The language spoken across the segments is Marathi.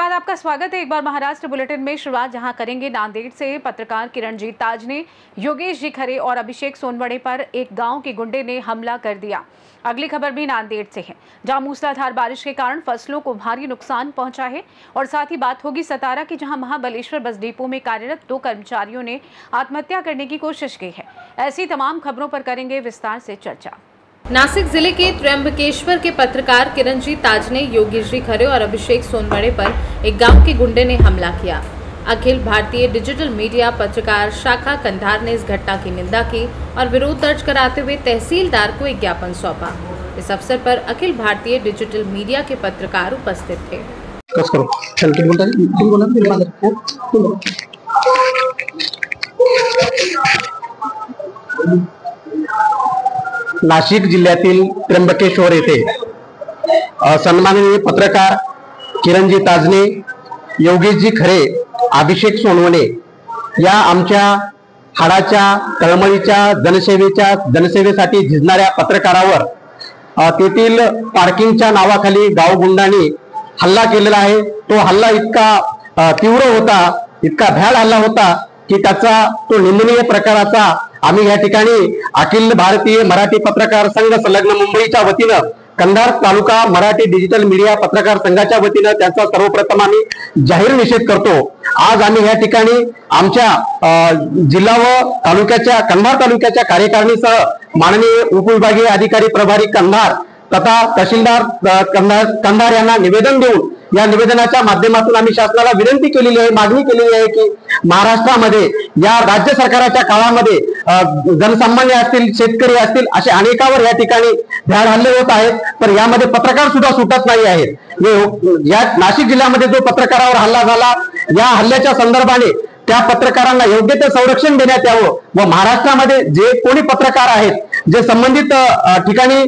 बाद आपका स्वागत है एक बार महाराष्ट्र बुलेटिन में। शुरुआत जहां करेंगे नांदेड़ से। पत्रकार किरणजीत ताज ने योगेश जी खरे और अभिषेक सोनवणे पर एक गांव के गुंडे ने हमला कर दिया। अगली खबर भी नांदेड़ से है, जहां मूसलाधार बारिश के कारण फसलों को भारी नुकसान पहुंचा है। और साथ ही बात होगी सतारा की, जहां महाबलेश्वर बस डिपो में कार्यरत 2 कर्मचारियों ने आत्महत्या करने की कोशिश की है। ऐसी तमाम खबरों पर करेंगे विस्तार से चर्चा। नासिक जिले के त्र्यंबकेश्वर के पत्रकार किरणजीत ताज ने योगेश जी खरे और अभिषेक सोनवणे पर एक गांव के गुंडे ने हमला KIA. Akhil Bharatiya digital media पत्रकार शाखा कंधार ने इस घटना की निंदा की और विरोध दर्ज कराते हुए तहसीलदार को एक ज्ञापन सौंपा। इस अवसर पर अखिल भारतीय डिजिटल मीडिया के पत्रकार उपस्थित थे। नाशिक जिल्ह्यातील त्र्यंबकेश्वर येथे सन्माननीय पत्रकार किरणजी ताजने, योगेशजी खरे, अभिषेक सोनवणे या आमच्या हाडाच्या तळमळीच्या जनसेवेसाठी झिजणाऱ्या पत्रकारावर तेथील पार्किंगच्या नावाखाली गावगुंडांनी हल्ला केलेला आहे। तो हल्ला इतका तीव्र होता, इतका भ्याड हल्ला होता की त्याचा तो निंदनीय प्रकाराचा आम्ही या ठिकाणी अखिल भारतीय मराठी पत्रकार संघ संलग्न मुंबईच्या वतीनं, कंधार तालुका मराठी डिजिटल मीडिया पत्रकार संघाच्या वतीनं त्याचा सर्वप्रथम आम्ही जाहीर निषेध करतो। आज आम्ही या ठिकाणी आमच्या जिल्हा व तालुक्याच्या कंधार तालुक्याच्या कार्यकारिणीसह माननीय उपविभागीय अधिकारी प्रभारी कंधार तथा तहसीलदार कंधार यांना निवेदन देऊन या निवेदनाच्या माध्यमातून आम्ही शासनाला विनंती केलेली आहे, मागणी केलेली आहे की महाराष्ट्रामध्ये या राज्य सरकारच्या काळामध्ये जनसामान्य असतील, शेतकरी असतील, असे अनेकावर या ठिकाणी भ्याड हल्ले होत आहेत, तर यामध्ये पत्रकार सुद्धा सुटत नाही आहेत। या नाशिक जिल्ह्यामध्ये जो पत्रकारावर हल्ला झाला, या हल्ल्याच्या संदर्भाने त्या पत्रकारांना योग्य ते संरक्षण देण्यात यावं व महाराष्ट्रामध्ये जे कोणी पत्रकार आहेत, जे संबंधित ठिकाणी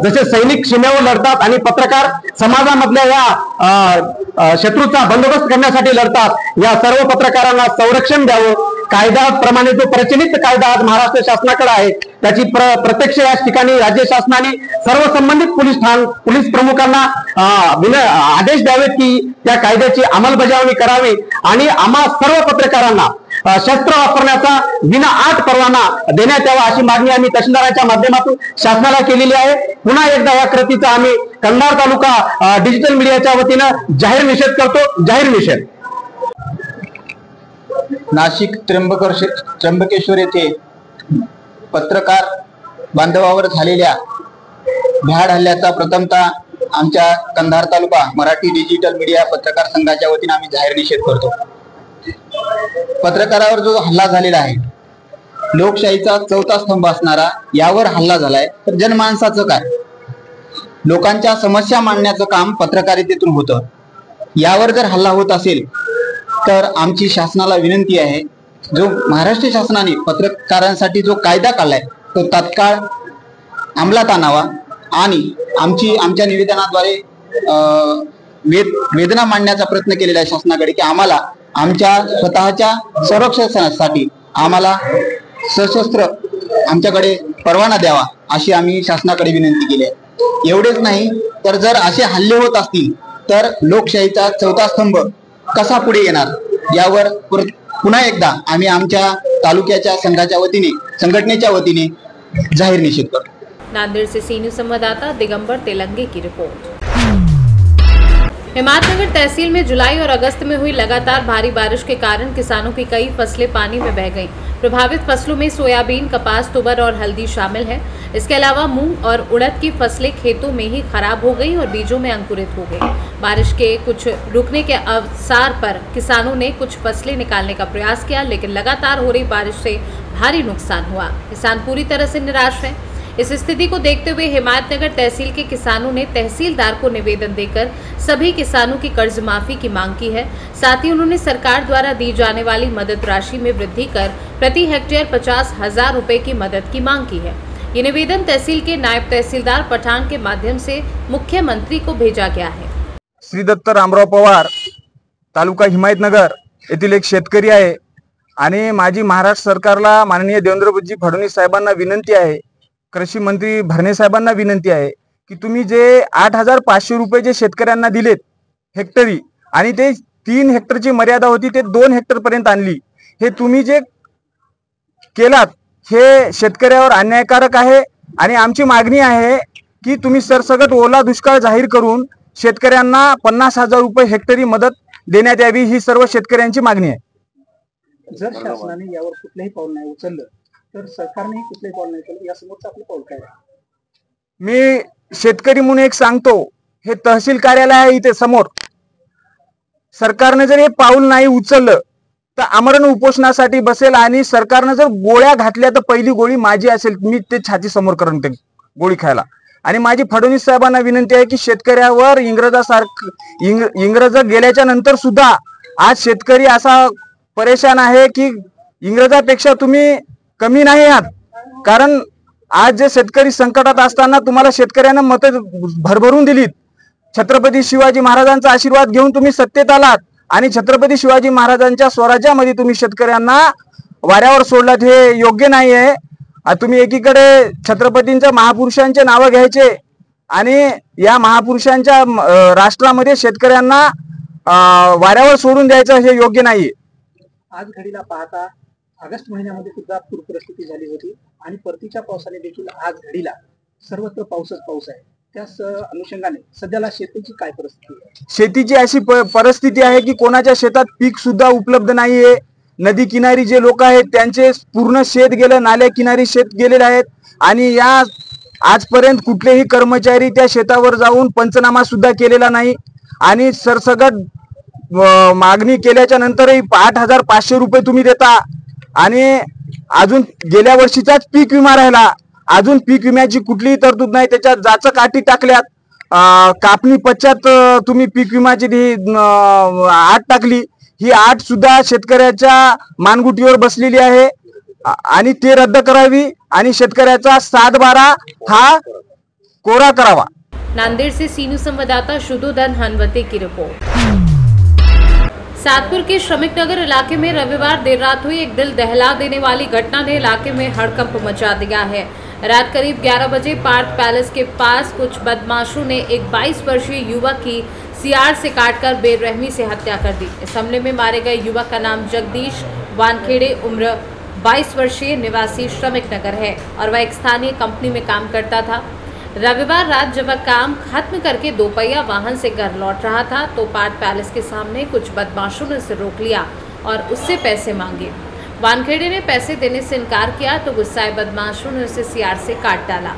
जसे सैनिक सीमेवर लढतात आणि पत्रकार समाजामधल्या या शत्रूचा बंदोबस्त करण्यासाठी लढतात, या सर्व पत्रकारांना संरक्षण द्यावं। कायद्याप्रमाणे जो प्रचलित कायदा आज महाराष्ट्र शासनाकडे आहे त्याची प्रत्यक्ष या ठिकाणी राज्य शासनाने सर्व संबंधित पोलीस प्रमुखांना आदेश द्यावेत की त्या कायद्याची अंमलबजावणी करावी आणि आम्हा सर्व पत्रकारांना शस्त्र वापरण्याचा विनाअट परवाना देण्यात यावा अशी मागणी आम्ही तहसीलदाराच्या माध्यमातून शासनाला केलेली आहे। पुन्हा एकदा या कृतीचा आम्ही कंधार तालुका डिजिटल मीडियाच्या वतीनं जाहीर निषेध करतो। जाहीर निषेध। नाशिक त्र्यंबकेश्वर येथे पत्रकार बांधवावर झालेल्या भ्याड हल्ल्याचा प्रथमतः आमच्या कंधार तालुका मराठी डिजिटल मीडिया पत्रकार संघाच्या वतीने आम्ही जाहीर निषेध करतो। पत्रकारावर जो हल्ला झालेला आहे, लोकशाहीचा 4था स्तंभ असणारा यावर हल्ला झालाय, तर जनमानसाचं काय? लोकांच्या समस्या मांडण्याचं काम पत्रकारितेतून होतं। यावर जर हल्ला होत असेल तर आमची शासनाला विनंती आहे, जो महाराष्ट्र शासनाने पत्रकारांसाठी जो कायदा काढलाय तो तात्काळ अंमलात आणावा आणि आमच्या निवेदनाद्वारे वेदना मांडण्याचा प्रयत्न केलेला आहे शासनाकडे की आम्हाला आमच्या स्वतःच्या संरक्षणासाठी आम्हाला सशस्त्र आमच्याकडे परवाना द्यावा अशी आम्ही शासनाकडे विनंती केली आहे। एवढेच नाही तर जर असे हल्ले होत असतील तर लोकशाहीचा 4था स्तंभ कसा पुढे येणार यावर पुन्हा एकदा आम्ही आमच्या तालुक्याच्या संघटनेच्या वतीने जाहीर निषेध करतो। नांदेड़ से सी न्यूज़ संवाददाता दिगंबर तेलंगे की रिपोर्ट। हिम्मतनगर तहसील में जुलाई और अगस्त में हुई लगातार भारी बारिश के कारण किसानों की कई फसलें पानी में बह गईं। प्रभावित फसलों में सोयाबीन, कपास, तुवर और हल्दी शामिल है। इसके अलावा मूंग और उड़द की फसलें खेतों में ही खराब हो गईं और बीजों में अंकुरित हो गई। बारिश के कुछ रुकने के अवसर पर किसानों ने कुछ फसलें निकालने का प्रयास किया, लेकिन लगातार हो रही बारिश से भारी नुकसान हुआ। किसान पूरी तरह से निराश है। इस स्थिति को देखते हुए हिम्मतनगर तहसील के किसानों ने तहसीलदार को निवेदन देकर सभी किसानों की कर्ज माफी की मांग की है। साथ ही उन्होंने सरकार द्वारा दी जाने वाली मदद राशि में वृद्धि कर प्रति हेक्टेयर 50,000 रुपए की मदद की मांग की है। ये निवेदन तहसील के नायब तहसीलदार पठाण के माध्यम से मुख्यमंत्री को भेजा गया है। श्री दत्त रामराव पवार, तालुका हिमायतनगर येथील एक शेतकरी आहे आणि माझी महाराष्ट्र सरकारला माननीय देवेंद्रजी फडणवीस साहेबांना विनंती आहे, कृषी मंत्री भरणे साहेबांना विनंती आहे की तुम्ही जे 8,500 रुपये जे शेतकऱ्यांना दिलेत हेक्टरी आणि ते 3 हेक्टरची मर्यादा होती ते 2 हेक्टर पर्यंत आणली। हे तुम्ही जे केलात हे शेतकऱ्यावर अन्यायकारक आहे आणि आमची मागणी आहे की तुम्ही सरसकट ओला दुष्काळ जाहीर करून शेतकऱ्यांना 50,000 रुपये हेक्टरी मदत देण्यात यावी, ही सर्व शेतकऱ्यांची मागणी आहे। जर शासनाने यावर कुठलंही पाऊल नाही उचललं तर सरकारनेही कुठलंही पाऊल नाही उचललं, या समोरचं आपलं पाऊल काय आहे? मी शेतकरी म्हणून एक सांगतो, हे तहसील कार्यालय आहे इथे समोर, सरकारने जर हे पाऊल नाही उचललं तर आमरण उपोषणासाठी बसेल आणि सरकारने जर गोळ्या घातल्या तर पहिली गोळी माझी असेल, मी ते छाती समोर करून ते गोळी खायला। आणि माझी फडणवीस साहेबांना विनंती आहे की शेतकऱ्यावर इंग्रज गेल्याच्या नंतर सुद्धा आज शेतकरी असा परेशान आहे की इंग्रजापेक्षा तुम्ही कमी नाही आहात, कारण आज जे शेतकरी संकटात असताना तुम्हाला शेतकऱ्यांना मतं भरभरून दिलीत। छत्रपती शिवाजी महाराजांचा आशीर्वाद घेऊन तुम्ही सत्तेत आलात आणि छत्रपती शिवाजी महाराजांच्या स्वराज्यामध्ये तुम्ही शेतकऱ्यांना वाऱ्यावर सोडलात, हे योग्य नाही आहे। तुम्ही एकीकडे छत्रपतींच्या महापुरुषांचे नाव घ्यायचे आणि या महापुरुषांच्या राष्ट्रामध्ये शेतकऱ्यांना वाऱ्यावर सोडून द्यायचं, हे योग्य नाहीये। आज घडीला पाहता ऑगस्ट महिन्यामध्ये सुद्धा पूर परिस्थिती झाली होती आणि परतीच्या पावसाने देखील आज घडीला सर्वत्र पाऊसच पाऊस आहे। त्याच अनुषंगाने सध्याला शेतीची काय परिस्थिती आहे? शेतीची अशी परिस्थिती आहे की कोणाच्या शेतात पीक सुद्धा उपलब्ध नाहीये। नदी किनारी जे लोक आहेत त्यांचे पूर्ण शेत गेलं, नाल्या किनारी शेत गेलेले आहेत आणि या आजपर्यंत कुठलेही कर्मचारी त्या शेतावर जाऊन पंचनामा सुद्धा केलेला नाही आणि सरसगट मागणी केल्याच्या नंतरही 8,500 रुपये तुम्ही देता आणि अजून गेल्या वर्षीचाच पीक विमा राहिला, अजून पीक विम्याची कुठलीही तरतूद नाही, त्याच्यात जाचक अटी टाकल्यात। कापणी पश्चात तुम्ही पीक विम्याची आट टाकली, ही आट सुद्धा शेतकऱ्याच्या मानगुटीवर बसलेली आहे आणि ते रद्द करावी आणि शेतकऱ्याचा 7/12 हा कोरा करावा। नांदेड़ से सीनू संवाददाता शुद्धोधन हनवते की रिपोर्ट। सातपुर के श्रमिक नगर इलाके में रविवार देर रात हुई एक दिल दहला देने वाली घटना ने इलाके में हड़कंप मचा दिया है। रात करीब 11 बजे पार्क पैलेस के पास कुछ बदमाशों ने एक 22 वर्षीय युवक की सियार से काटकर बेरहमी से हत्या कर दी। इस हमले में मारे गए युवक का नाम जगदीश वानखेड़े उम्र 22 वर्षीय निवासी श्रमिक नगर है और वह एक स्थानीय कंपनी में काम करता था। रविवार रात जब वह काम खत्म करके दोपहिया वाहन से घर लौट रहा था तो पार्क पैलेस के सामने कुछ बदमाशों ने उसे रोक लिया और उससे पैसे मांगे। वानखेड़े ने पैसे देने से इनकार किया तो गुस्साए बदमाशों ने उसे सियार से काट डाला।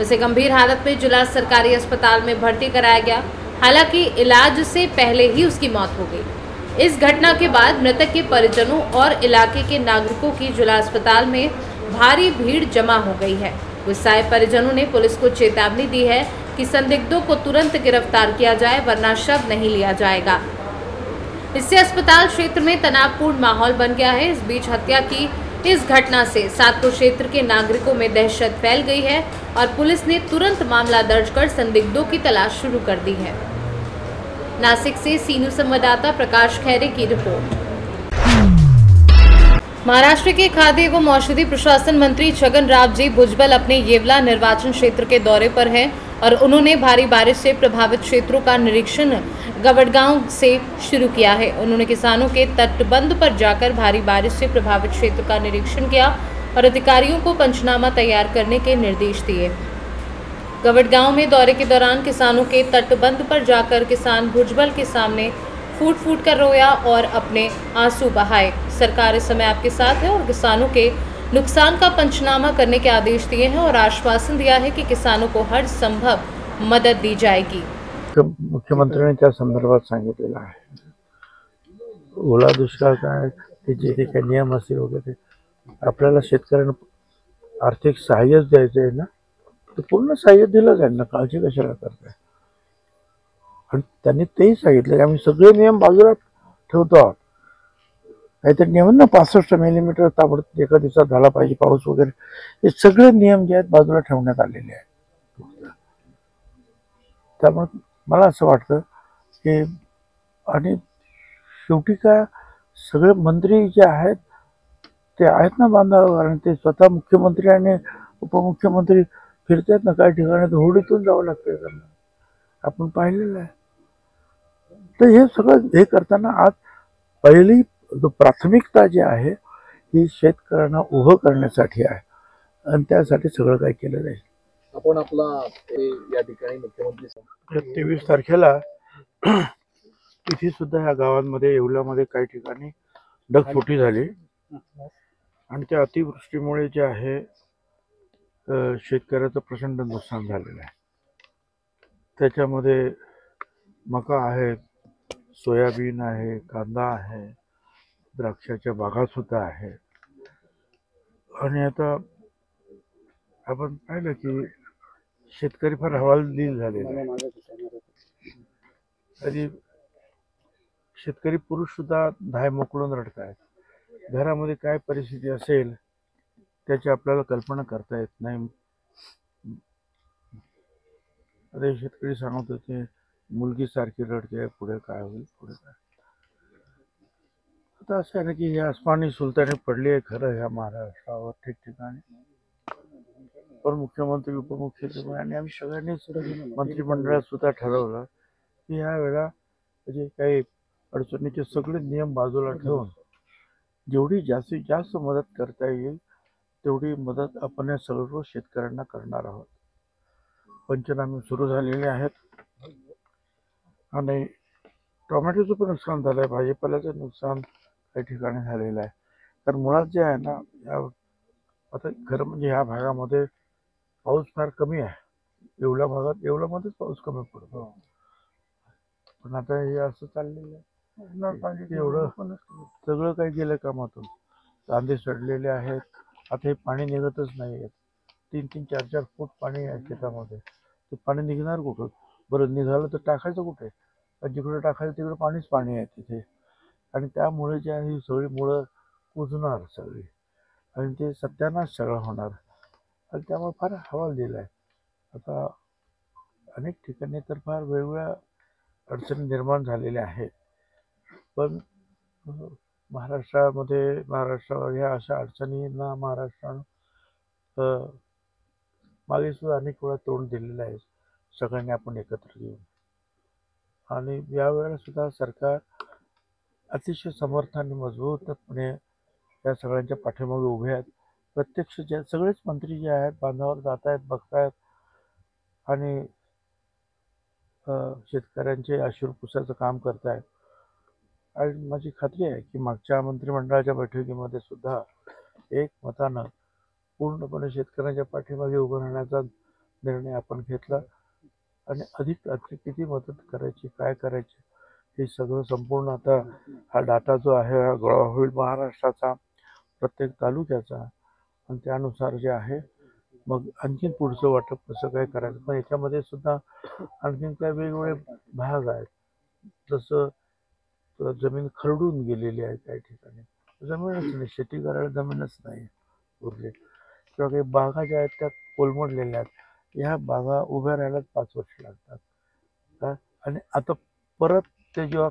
उसे गंभीर हालत में जिला सरकारी अस्पताल में भर्ती कराया गया, हालांकि इलाज से पहले ही उसकी मौत हो गई। इस घटना के बाद मृतक के परिजनों और इलाके के नागरिकों की जिला अस्पताल में भारी भीड़ जमा हो गई है। गुस्साए परिजनों ने पुलिस को चेतावनी दी है कि संदिग्धों को तुरंत गिरफ्तार किया जाए वरना शव नहीं लिया जाएगा। इससे अस्पताल क्षेत्र में तनावपूर्ण माहौल बन गया है। इस बीच हत्या की इस घटना से सातपुर क्षेत्र के नागरिकों में दहशत फैल गई है और पुलिस ने तुरंत मामला दर्ज कर संदिग्धों की तलाश शुरू कर दी है। नासिक से सीनू संवाददाता प्रकाश खैरे की रिपोर्ट। महाराष्ट्र के खाद्य एवं औषधि प्रशासन मंत्री छगन राव जी भुजबल अपने येवला निर्वाचन क्षेत्र के दौरे पर हैं और उन्होंने भारी बारिश से प्रभावित क्षेत्रों का निरीक्षण गवड़गांव से शुरू किया है। उन्होंने किसानों के तटबंध पर जाकर भारी बारिश से प्रभावित क्षेत्र का निरीक्षण किया और अधिकारियों को पंचनामा तैयार करने के निर्देश दिए। गवड़गांव में दौरे के दौरान किसानों के तटबंध पर जाकर किसान भुजबल के सामने फूट फूट कर रोया और अपने आंसू बहाए। सरकार इस समय आपके साथ है और किसानों के नुकसान का पंचनामा करने के आदेश दिए हैं और आश्वासन दिया है कि किसानों को हर संभव मदद दी जाएगी। मुख्यमंत्र्यांनी त्या संदर्भात सांगितलेलं आहे। ओला दुष्काळ काय ते जे काही नियम असतील वगैरे आपल्याला शेतकऱ्यांना आर्थिक सहाय्यच द्यायचं आहे ना, तर पूर्ण सहाय्य दिलं जाईल ना, काळजी कशाला करताय। आणि त्यांनी तेही सांगितलं की आम्ही सगळे नियम बाजूला ठेवतो आहोत। काहीतरी नियम ना 65 मिलीमीटर ताबडतोब एका दिवसात झाला पाहिजे पाऊस वगैरे, हे सगळे नियम जे आहेत बाजूला ठेवण्यात आलेले आहेत। त्यामुळे मला असं वाटतं की आणि शेवटी काय सगळे मंत्री जे आहेत ते आहेत ना बांधावर, आणि ते स्वतः मुख्यमंत्री आणि उपमुख्यमंत्री फिरतात ना काही ठिकाणी, तर होडीतून जावं लागतं त्यांना, आपण पाहिलेलं आहे। तर हे सगळं हे करताना आज पहिली जो प्राथमिकता जी आहे ही शेतकऱ्यांना उभं करण्यासाठी आहे आणि त्यासाठी सगळं काही केलं जाईल. आपण आपला या ठिकाणी मुख्यमंत्री 23 तारखेला तिथे सुद्धा ह्या गावांमध्ये येवल्यामध्ये काही ठिकाणी ढगफुटी झाली आणि त्या अतिवृष्टीमुळे जे आहे शेतकऱ्याचं प्रचंड नुकसान झालेलं आहे. त्याच्यामध्ये मका आहे, सोयाबीन आहे, कांदा आहे, द्राक्षाच्या बागा सुद्धा आहे. आणि आता आपण पाहिलं की शेतकरी फार हवालदिल झालेले आहे. आणि शेतकरी पुरुष सुद्धा धाय मोकळून रडत आहेत. घरामध्ये काय परिस्थिती असेल त्याची आपल्याला कल्पना करता येत नाही. अरे शेतकरी सांगत होते मुलगी सारखी रडते, पुढे काय होईल, पुढे काय. आता असं आहे ना की ही आसमानी सुलतानी पडली आहे खरं ह्या महाराष्ट्रावर ठिकठिकाणी. पण मुख्यमंत्री, उपमुख्यमंत्री आणि आम्ही सगळ्यांनीच मंत्रिमंडळात सुद्धा ठरवलं की ह्या वेळा म्हणजे काही अडचणीचे सगळे नियम बाजूला ठेवून जेवढी जास्तीत जास्त मदत करता येईल तेवढी मदत आपण या सर्व शेतकऱ्यांना करणार आहोत. पंचनामे सुरू झालेले आहेत आणि टोमॅटोचं पण नुकसान झालं आहे, भाजीपाल्याचं नुकसान काही ठिकाणी झालेलं आहे. कारण मुळात जे आहे ना आता खरं म्हणजे ह्या भागामध्ये पाऊस फार कमी आहे. येवल्यामध्येच पाऊस कमी पडतो. पण आता हे असं चाललेलं आहे एवढं सगळं काही गेलं कामातून. कांदे सडलेले आहेत. आता हे पाणी निघतच नाही आहे. 3-3, 4-4 फूट पाणी आहे शेतामध्ये. ते पाणी निघणार कुठं? बरं निघालं तर टाकायचं कुठे? जिकडे टाकायचं तिकडे पाणीच पाणी आहे तिथे. आणि त्यामुळे जे आहे ही सगळी मुळं कुजणार सगळी आणि ते सत्यानाश सगळं होणार. आणि त्यामुळे फार हवालदिल आहे. आता अनेक ठिकाणी तर फार वेगवेगळ्या अडचणी निर्माण झालेल्या आहेत. पण महाराष्ट्रावर ह्या अशा अडचणींना महाराष्ट्रानं मागे सुद्धा अनेक वेळा तोंड दिलेलं आहे. सगळ्यांनी आपण एकत्र येऊन. आणि यावेळेला सुद्धा सरकार अतिशय समर्थ आणि मजबूतपणे या सगळ्यांच्या पाठीमागे उभे आहेत. प्रत्यक्ष जे सगळेच मंत्री जे आहेत बांधावर जात आहेत, बघतायत आणि शेतकऱ्यांचे अश्रू पुसायचं काम करतायत. आणि माझी खात्री आहे की मागच्या मंत्रिमंडळाच्या बैठकीमध्ये सुद्धा एकमतानं पूर्णपणे शेतकऱ्यांच्या पाठीमागे उभं राहण्याचा निर्णय आपण घेतला. आणि अधिक किती मदत करायची, काय करायची हे सगळं संपूर्ण आता हा डाटा जो आहे हा गोळा होईल महाराष्ट्राचा, प्रत्येक तालुक्याचा. आणि त्यानुसार जे आहे मग आणखीन पुढचं वाटप कसं काय करायचं. पण याच्यामध्ये सुद्धा आणखीन काय वेगवेगळे भाग आहेत. जसं जमीन खरडून गेलेली आहे काही ठिकाणी, जमीनच नाही, शेती करायला जमीनच नाही उरली. किंवा काही बागा ज्या आहेत त्या कोलमडलेल्या आहेत. ह्या बागा उभ्या राहायलाच 5 वर्ष लागतात. आणि आता परत ते जेव्हा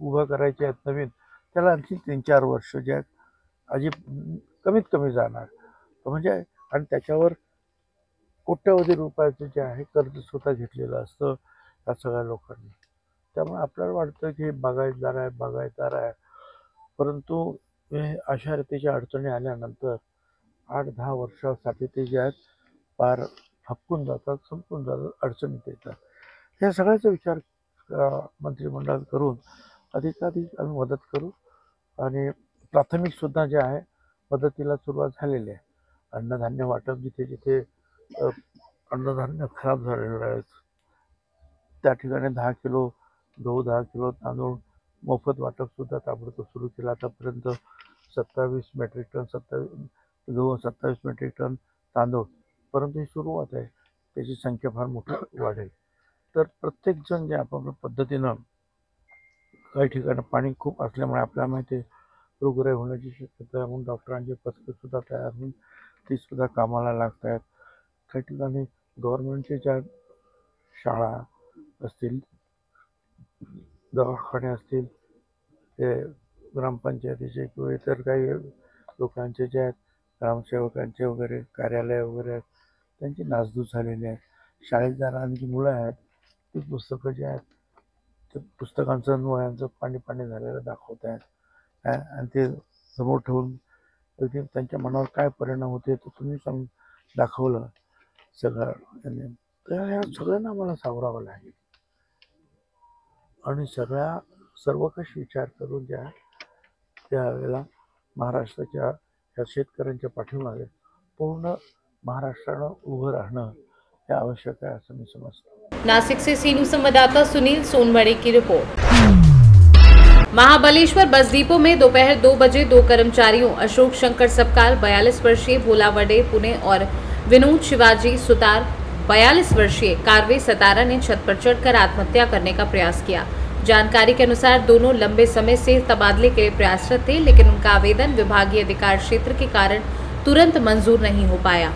उभं करायचे आहेत नवीन त्याला आणखी 3-4 वर्ष जे आहेत कमीत कमी जाणार. म्हणजे आणि त्याच्यावर कोट्यवधी रुपयाचं जे आहे कर्ज सुद्धा घेतलेलं असतं या सगळ्या लोकांनी. त्यामुळे आपल्याला वाटतं की बागायतदार आहे. परंतु हे अशा रीतीच्या अडचणी आल्यानंतर 8-10 वर्षासाठी ते जे आहेत पार हपकून जातात, संपून जातात, अडचणीत येतात. या सगळ्याचा विचार मंत्रिमंडळात करून अधिकाधिक आम्ही मदत करू. आणि प्राथमिक सुद्धा जे आहे मदतीला सुरुवात झालेली आहे. अन्नधान्य वाटप जिथे जिथे अन्नधान्य खराब झालेलं आहे त्या ठिकाणी 10 किलो गहू, 10 किलो तांदूळ मोफत वाटप सुद्धा ताबडतोब सुरू केलं. आतापर्यंत 27 मेट्रिक टन गहू, 27 मेट्रिक टन तांदूळ. परंतु ही सुरुवात आहे, त्याची संख्या फार मोठी वाढेल. तर प्रत्येकजण जे आपापल्या पद्धतीनं काही ठिकाणी पाणी खूप असल्यामुळे आपल्याला माहिती आहे रोगराई होण्याची शक्यता आहे. म्हणून डॉक्टरांची पथकं सुद्धा तयार होऊन ती सुद्धा कामाला लागत आहेत. काही ठिकाणी गव्हर्नमेंटच्या ज्या शाळा असतील, दवाखाने असतील, ते ग्रामपंचायतीचे किंवा इतर काही लोकांचे जे आहेत ग्रामसेवकांचे वगैरे कार्यालय वगैरे आहेत त्यांची नासधूस झालेली आहे. शाळेत जाणारी जी मुलं आहेत ती पुस्तकं जी आहेत ते पुस्तकांचं आणि वह्यांचं पाणी पाणी झालेलं दाखवत आहेत आणि ते समोर ठेवून अगदी त्यांच्या मनावर काय परिणाम होते ते तुम्ही दाखवलं सगळं. तर ह्या सगळ्यांना मला सावरावं लागेल आणि सर्वकष विचार करून त्यावेळेला महाराष्ट्राच्या ह्या शेतकऱ्यांच्या पाठीमागे पूर्ण महाराष्ट्रानं उभं राहणं हे आवश्यक आहे असं मी समजतो. नासिक से सी न्यूज़ संवाददाता सुनील सोनवड़े की रिपोर्ट। महाबलेश्वर बस डिपो में दोपहर 2 बजे 2 कर्मचारियों अशोक शंकर सबकाल 42 वर्षीय, भोला वडे पुणे और विनोद शिवाजी सुतार 42 वर्षीय कारवे सतारा ने छत पर चढ़कर आत्महत्या करने का प्रयास किया। जानकारी के अनुसार दोनों लंबे समय से तबादले के लिए प्रयासरत थे, लेकिन उनका आवेदन विभागीय अधिकार क्षेत्र के कारण तुरंत मंजूर नहीं हो पाया।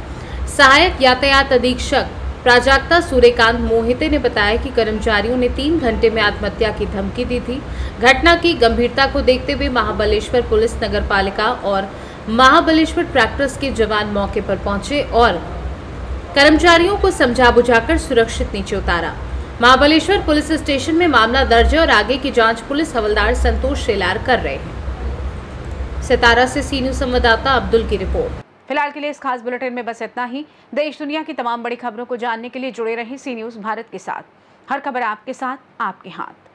सहायक यातायात अधीक्षक प्राजक्ता सूर्यकांत मोहिते ने बताया कि कर्मचारियों ने 3 घंटे में आत्महत्या की धमकी दी थी। घटना की गंभीरता को देखते हुए महाबलेश्वर पुलिस, नगर पालिका और महाबलेश्वर ट्रैक्टर्स के जवान मौके पर पहुंचे और कर्मचारियों को समझा बुझाकर सुरक्षित नीचे उतारा। महाबलेश्वर पुलिस स्टेशन में मामला दर्ज है और आगे की जांच पुलिस हवलदार संतोष शेलार कर रहे हैं। सतारा से सी न्यूज़ संवाददाता अब्दुल की रिपोर्ट। फिलहाल के लिए इस खास बुलेटिन में बस इतना ही। देश दुनिया की तमाम बड़ी खबरों को जानने के लिए जुड़े रहें सी न्यूज़ भारत के साथ। हर खबर आपके साथ, आपके हाथ।